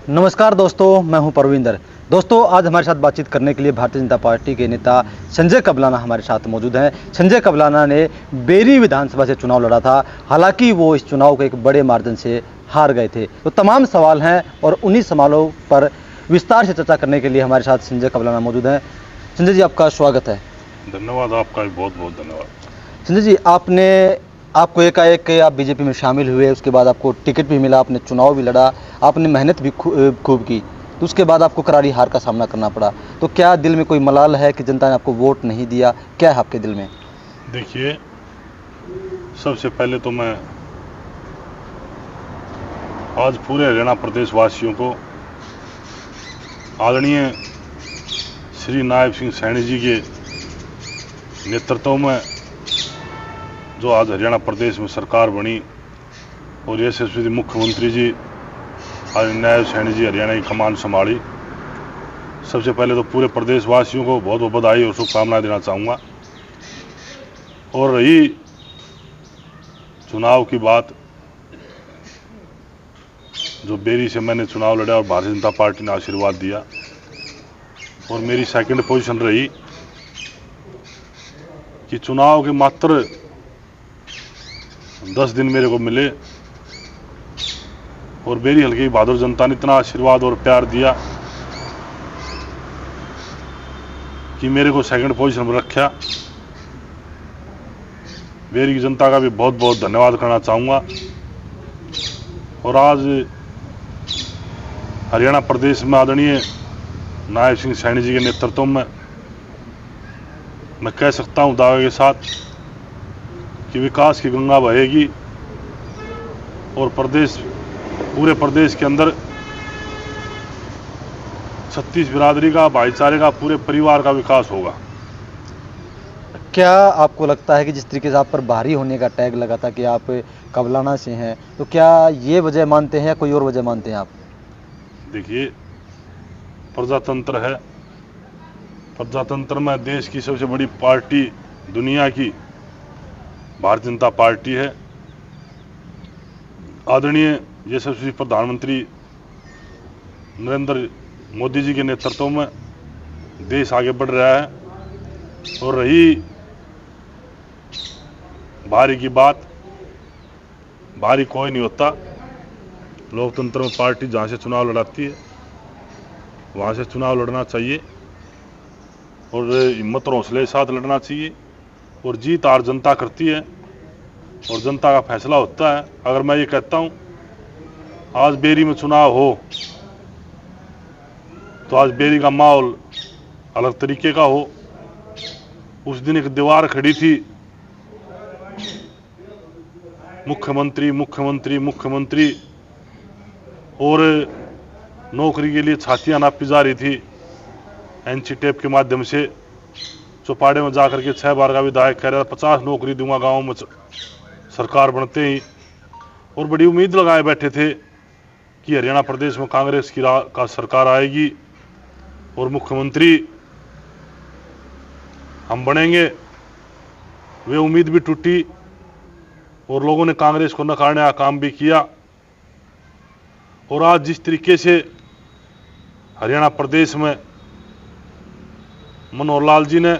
नमस्कार दोस्तों, मैं हूं परविंदर। दोस्तों, आज हमारे साथ बातचीत करने के लिए भारतीय जनता पार्टी के नेता संजय कबलाना हमारे साथ मौजूद हैं। संजय कबलाना ने बेरी विधानसभा से चुनाव लड़ा था। हालांकि वो इस चुनाव को एक बड़े मार्जिन से हार गए थे। तो तमाम सवाल हैं और उन्हीं सवालों पर विस्तार से चर्चा करने के लिए हमारे साथ संजय कबलाना मौजूद हैं। संजय जी, आपका स्वागत है। धन्यवाद, आपका भी बहुत बहुत धन्यवाद। संजय जी, आपको एकाएक आप बीजेपी में शामिल हुए, उसके बाद आपको टिकट भी मिला, आपने चुनाव भी लड़ा, आपने मेहनत भी खूब की, तो उसके बाद आपको करारी हार का सामना करना पड़ा। तो क्या दिल में कोई मलाल है कि जनता ने आपको वोट नहीं दिया? क्या है आपके दिल में? देखिए, सबसे पहले तो मैं आज पूरे हरियाणा प्रदेश वासियों को आदरणीय श्री नायब सिंह सैनी जी के नेतृत्व में जो आज हरियाणा प्रदेश में सरकार बनी और यशस्वी मुख्यमंत्री जी आज नायब सैनी जी हरियाणा की कमान संभाली, सबसे पहले तो पूरे प्रदेश वासियों को बहुत बहुत बधाई और शुभकामनाएं देना चाहूँगा। और रही चुनाव की बात, जो बेरी से मैंने चुनाव लड़ा और भारतीय जनता पार्टी ने आशीर्वाद दिया और मेरी सेकंड पोजीशन रही कि चुनाव के मात्र 10 दिन मेरे को मिले और बेरी हल्के की बहादुर जनता ने इतना आशीर्वाद और प्यार दिया कि मेरे को सेकंड पोजीशन में रखा। बेरी की जनता का भी बहुत बहुत धन्यवाद करना चाहूँगा। और आज हरियाणा प्रदेश में आदरणीय नायब सिंह सैनी जी के नेतृत्व में मैं कह सकता हूँ दावे के साथ कि विकास की गंगा बहेगी और पूरे प्रदेश के अंदर 36 बिरादरी का, भाईचारे का, पूरे परिवार का विकास होगा। क्या आपको लगता है कि जिस तरीके से आप पर बाहरी होने का टैग लगा था कि आप कबलाना से हैं, तो क्या ये वजह मानते हैं या कोई और वजह मानते हैं आप? देखिए, प्रजातंत्र है, प्रजातंत्र में देश की सबसे बड़ी पार्टी दुनिया की भारतीय जनता पार्टी है। आदरणीय यशस्वी प्रधानमंत्री नरेंद्र मोदी जी के नेतृत्व में देश आगे बढ़ रहा है। और रही बाहरी की बात, बाहरी कोई नहीं होता। लोकतंत्र में पार्टी जहाँ से चुनाव लड़ाती है वहाँ से चुनाव लड़ना चाहिए और हिम्मत और हौसले के साथ लड़ना चाहिए। और जीत हार जनता करती है और जनता का फैसला होता है। अगर मैं ये कहता हूँ आज बेरी में चुनाव हो तो आज बेरी का माहौल अलग तरीके का हो। उस दिन एक दीवार खड़ी थी, मुख्यमंत्री मुख्यमंत्री मुख्यमंत्री, और नौकरी के लिए छातियां नापी जा रही थी एनसी टेप के माध्यम से। चौपाड़े में जाकर के 6 बार का विधायक कह रहा था 50 नौकरी दूंगा गाँव में सरकार बनते ही, और बड़ी उम्मीद लगाए बैठे थे कि हरियाणा प्रदेश में कांग्रेस का सरकार आएगी और मुख्यमंत्री हम बनेंगे। वे उम्मीद भी टूटी और लोगों ने कांग्रेस को नकारने का काम भी किया। और आज जिस तरीके से हरियाणा प्रदेश में मनोहर लाल जी ने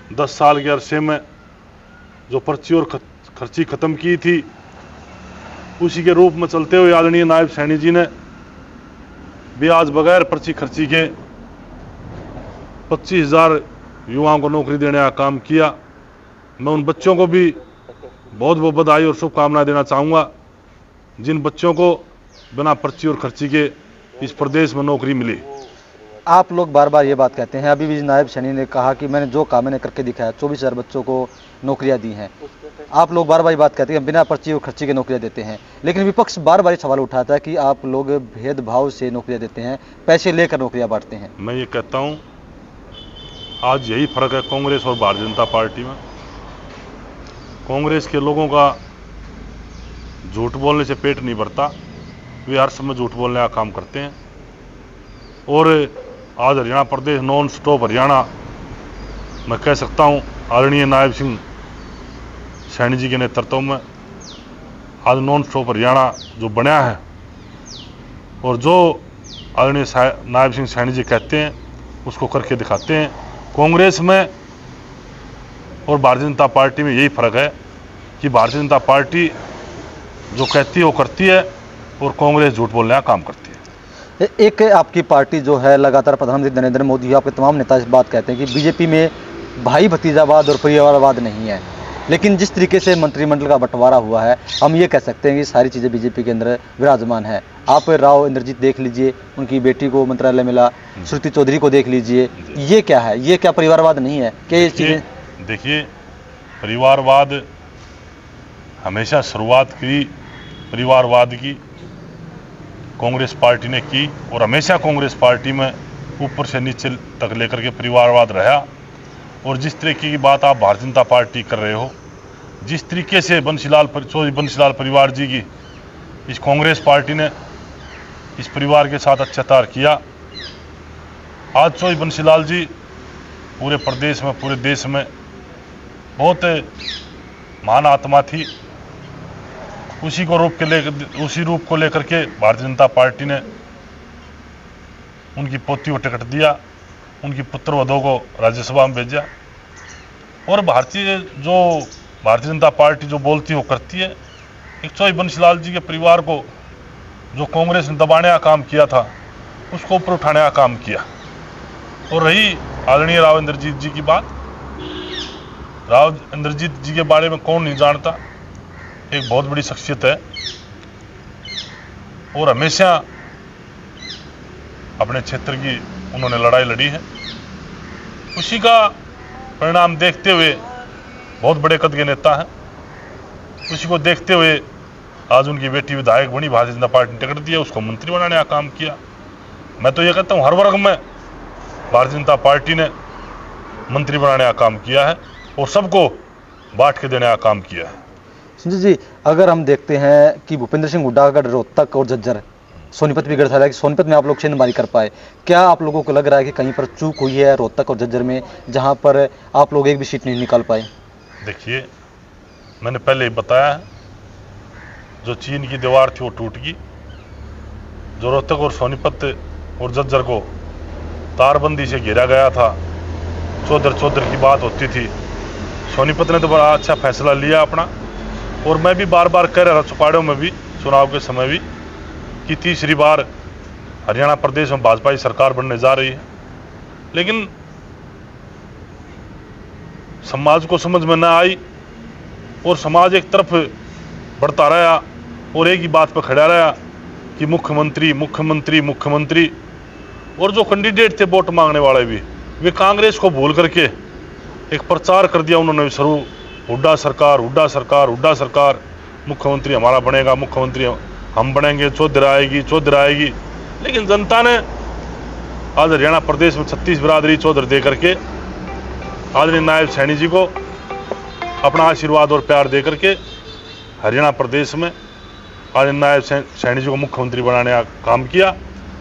10 साल के अरसे में जो पर्ची और खर्ची खत्म की थी, उसी के रूप में चलते हुए आदरणीय नायब सैनी जी ने भी आज बगैर पर्ची खर्ची के 25,000 युवाओं को नौकरी देने का काम किया। मैं उन बच्चों को भी बहुत बहुत बधाई और शुभकामनाएं देना चाहूँगा जिन बच्चों को बिना पर्ची और खर्ची के इस प्रदेश में नौकरी मिली। आप लोग बार बार ये बात कहते हैं, अभी भी नायब सैनी ने कहा कि मैंने जो काम मैंने करके दिखाया, 24,000 बच्चों को नौकरियां दी हैं। आप लोग बार बार ये बात कहते हैं बिना पर्ची और खर्ची के नौकरियां देते हैं, लेकिन विपक्ष बार बार सवाल उठाता है कि आप लोग भेदभाव से नौकरियां देते हैं, पैसे लेकर नौकरियां बांटते हैं। मैं ये कहता हूँ आज यही फर्क है कांग्रेस और भारतीय जनता पार्टी में। कांग्रेस के लोगों का झूठ बोलने से पेट नहीं भरता, वे हर समय झूठ बोलने का काम करते हैं। और आज हरियाणा प्रदेश नॉन स्टॉप हरियाणा मैं कह सकता हूँ आदरणीय नायब सिंह सैनी जी के नेतृत्व में आज नॉन स्टॉप हरियाणा जो बना है और जो आदरणीय नायब सिंह सैनी जी कहते हैं उसको करके दिखाते हैं। कांग्रेस में और भारतीय जनता पार्टी में यही फर्क है कि भारतीय जनता पार्टी जो कहती है वो करती है और कांग्रेस झूठ बोलने का काम करती है। एक आपकी पार्टी जो है लगातार प्रधानमंत्री नरेंद्र मोदी, आपके तमाम नेता इस बात कहते हैं कि बीजेपी में भाई भतीजावाद और परिवारवाद नहीं है, लेकिन जिस तरीके से मंत्रिमंडल का बंटवारा हुआ है हम ये कह सकते हैं कि सारी चीज़ें बीजेपी के अंदर विराजमान है। आप राव इंद्रजीत देख लीजिए, उनकी बेटी को मंत्रालय मिला, श्रुति चौधरी को देख लीजिए, ये क्या है? ये क्या परिवारवाद नहीं है? क्या ये चीज़ें? देखिए, परिवारवाद हमेशा शुरुआत की परिवारवाद की कांग्रेस पार्टी ने की और हमेशा कांग्रेस पार्टी में ऊपर से नीचे तक लेकर के परिवारवाद रहा। और जिस तरीके की बात आप भारतीय जनता पार्टी कर रहे हो, जिस तरीके से बंसीलाल परिवार जी की इस कांग्रेस पार्टी ने इस परिवार के साथ अत्याचार किया, आज चौधरी बंसीलाल जी पूरे प्रदेश में, पूरे देश में बहुत महान आत्मा थी। उसी रूप को लेकर के भारतीय जनता पार्टी ने उनकी पोती को टिकट दिया, उनकी पुत्रवधों को राज्यसभा में भेजा। और भारतीय जनता पार्टी जो बोलती है वो करती है। एक चौधरी बंसीलाल जी के परिवार को जो कांग्रेस ने दबाने का काम किया था उसको ऊपर उठाने का काम किया। और रही आदरणीय राव इंद्रजीत जी की बात, राव इंद्रजीत जी के बारे में कौन नहीं जानता, एक बहुत बड़ी शख्सियत है और हमेशा अपने क्षेत्र की उन्होंने लड़ाई लड़ी है। उसी का परिणाम देखते हुए बहुत बड़े कद के नेता हैं, उसी को देखते हुए आज उनकी बेटी विधायक बनी, भारतीय जनता पार्टी ने टिकट दिया, उसको मंत्री बनाने का काम किया। मैं तो ये कहता हूँ हर वर्ग में भारतीय जनता पार्टी ने मंत्री बनाने का काम किया है और सबको बांट के देने का काम किया है। संजय जी, अगर हम देखते हैं कि भूपेंद्र सिंह हुड्डा का रोहतक और झज्जर, सोनीपत भी गढ़ था, लेकिन सोनीपत में आप लोग छेड़मारी कर पाए, क्या आप लोगों को लग रहा है कि कहीं पर चूक हुई है रोहतक और झज्जर में, जहां पर आप लोग एक भी सीट नहीं निकाल पाए? देखिए, मैंने पहले ही बताया है, जो चीन की दीवार थी वो टूट गई। जो रोहतक और सोनीपत और झज्जर को तारबंदी से घेरा गया था, चौधर की बात होती थी, सोनीपत ने तो बड़ा अच्छा फैसला लिया अपना। और मैं भी बार बार कह रहा था चौपाड़ों में भी, चुनाव के समय भी, कि तीसरी बार हरियाणा प्रदेश में भाजपा की सरकार बनने जा रही है। लेकिन समाज को समझ में न आई और समाज एक तरफ बढ़ता रहा और एक ही बात पर खड़ा रहा कि मुख्यमंत्री मुख्यमंत्री मुख्यमंत्री। और जो कैंडिडेट थे वोट मांगने वाले भी, वे कांग्रेस को भूल करके एक प्रचार कर दिया उन्होंने शुरू, हुड्डा सरकार हुड्डा सरकार हुड्डा सरकार, मुख्यमंत्री हमारा बनेगा, मुख्यमंत्री हम बनेंगे, चौधर आएगी। लेकिन जनता ने आज हरियाणा प्रदेश में 36 बिरादरी चौधर दे करके आदरणीय नायब सैनी जी को अपना आशीर्वाद और प्यार दे करके हरियाणा प्रदेश में आदरणीय नायब सैनी जी को मुख्यमंत्री बनाने का काम किया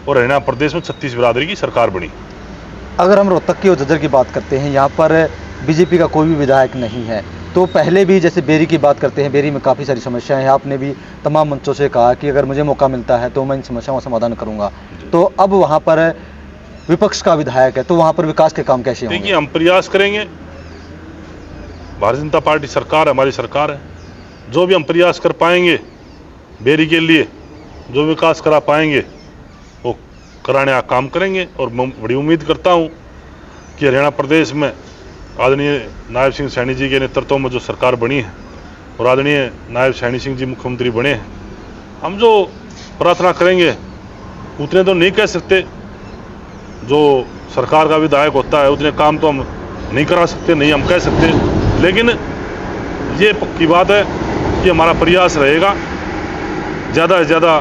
और हरियाणा प्रदेश में 36 बिरादरी की सरकार बनी। अगर हम रोहतक की और झज्जर की बात करते हैं, यहाँ पर बीजेपी का कोई भी विधायक नहीं है, तो पहले भी जैसे बेरी की बात करते हैं, बेरी में काफ़ी सारी समस्याएं हैं, आपने भी तमाम मंचों से कहा कि अगर मुझे मौका मिलता है तो मैं इन समस्याओं का समाधान करूंगा। तो अब वहाँ पर विपक्ष का विधायक है, तो वहाँ पर विकास के काम कैसे होंगे? देखिए, हम प्रयास करेंगे, भारतीय जनता पार्टी सरकार हमारी सरकार है, जो भी हम प्रयास कर पाएंगे बेरी के लिए, जो विकास करा पाएंगे वो कराने का काम करेंगे। और मैं बड़ी उम्मीद करता हूँ कि हरियाणा प्रदेश में आदरणीय नायब सिंह सैनी जी के नेतृत्व में जो सरकार बनी है और आदरणीय नायब सैनी सिंह जी मुख्यमंत्री बने हैं, हम जो प्रार्थना करेंगे उतने तो नहीं कह सकते, जो सरकार का विधायक होता है उतने काम तो हम नहीं करा सकते, नहीं हम कह सकते। लेकिन ये पक्की बात है कि हमारा प्रयास रहेगा ज़्यादा से ज़्यादा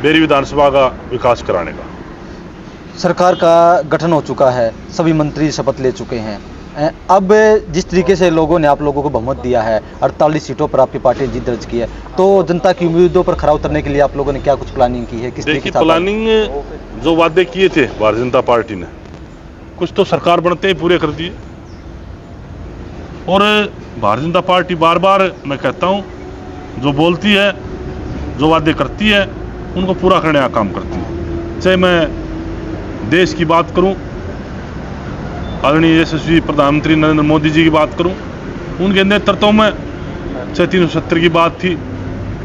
बेरी विधानसभा का विकास कराने का। सरकार का गठन हो चुका है, सभी मंत्री शपथ ले चुके हैं। अब जिस तरीके से लोगों ने आप लोगों को बहुमत दिया है, 48 सीटों पर आपकी पार्टी ने जीत दर्ज की है, तो जनता की उम्मीदों पर खरा उतरने के लिए आप लोगों ने क्या कुछ प्लानिंग की है? किस तरीके की प्लानिंग? जो वादे किए थे भारतीय जनता पार्टी ने, कुछ तो सरकार बनते ही पूरे कर दिए। और भारतीय जनता पार्टी बार बार मैं कहता हूँ जो बोलती है, जो वादे करती है, उनको पूरा करने का काम करती हूँ। चाहे मैं देश की बात करूँ, आदरणीय यशस्वी प्रधानमंत्री नरेंद्र मोदी जी की बात करूँ, उनके नेतृत्व में चाहे 370 की बात थी,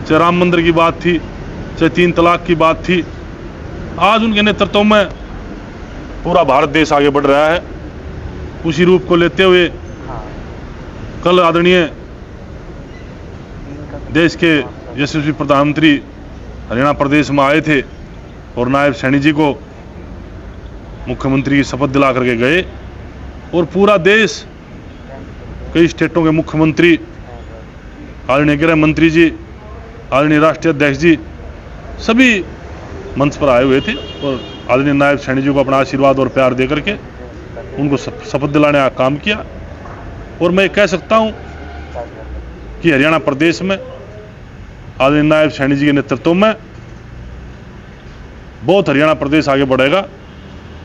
चाहे राम मंदिर की बात थी, चाहे 3 तलाक की बात थी, आज उनके नेतृत्व में पूरा भारत देश आगे बढ़ रहा है। उसी रूप को लेते हुए कल आदरणीय देश के यशस्वी प्रधानमंत्री हरियाणा प्रदेश में आए थे और नायब सैनी जी को मुख्यमंत्री की शपथ दिला करके गए, और पूरा देश, कई स्टेटों के मुख्यमंत्री, आदरणीय गृह मंत्री जी, आदरणीय राष्ट्रीय अध्यक्ष जी, सभी मंच पर आए हुए थे और आदरणीय नायब सैनी जी को अपना आशीर्वाद और प्यार दे करके उनको शपथ दिलाने का काम किया। और मैं कह सकता हूं कि हरियाणा प्रदेश में आदरणीय नायब सैनी जी के नेतृत्व में बहुत हरियाणा प्रदेश आगे बढ़ेगा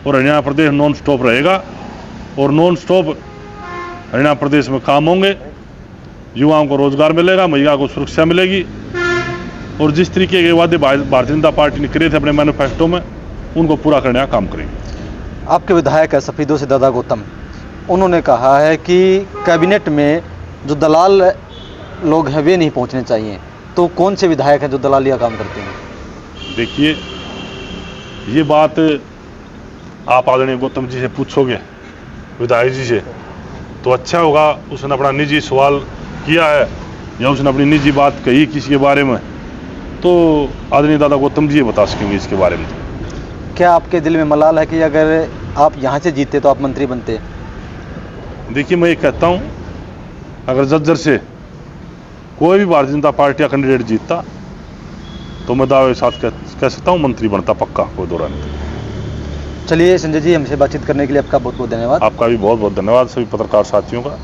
और हरियाणा प्रदेश नॉन स्टॉप रहेगा और नॉन स्टॉप हरियाणा प्रदेश में काम होंगे। युवाओं को रोजगार मिलेगा, महिला को सुरक्षा मिलेगी और जिस तरीके के वादे भारतीय जनता पार्टी ने करे थे अपने मैनिफेस्टो में, उनको पूरा करने का काम करेंगे। आपके विधायक है सफीदों से दादा गौतम, उन्होंने कहा है कि कैबिनेट में जो दलाल लोग हैं वे नहीं पहुंचने चाहिए, तो कौन से विधायक हैं जो दलाली का काम करते हैं? देखिए, ये बात आप आदरणीय गौतम जी से पूछोगे, विधायक जी से, तो अच्छा होगा। उसने अपना निजी सवाल किया है या उसने अपनी निजी बात कही किसी के बारे में, तो आदरणीय दादा गौतम जी बता सकेंगे इसके बारे में। क्या आपके दिल में मलाल है कि अगर आप यहाँ से जीतते तो आप मंत्री बनते? देखिए, मैं ये कहता हूँ, अगर जज्जर से कोई भी भारतीय जनता पार्टी का कैंडिडेट जीतता तो मैं दावे के साथ कह सकता हूँ मंत्री बनता पक्का, कोई दौरा नहीं। चलिए संजय जी, हमसे बातचीत करने के लिए आपका बहुत बहुत धन्यवाद। आपका भी बहुत बहुत धन्यवाद, सभी पत्रकार साथियों का।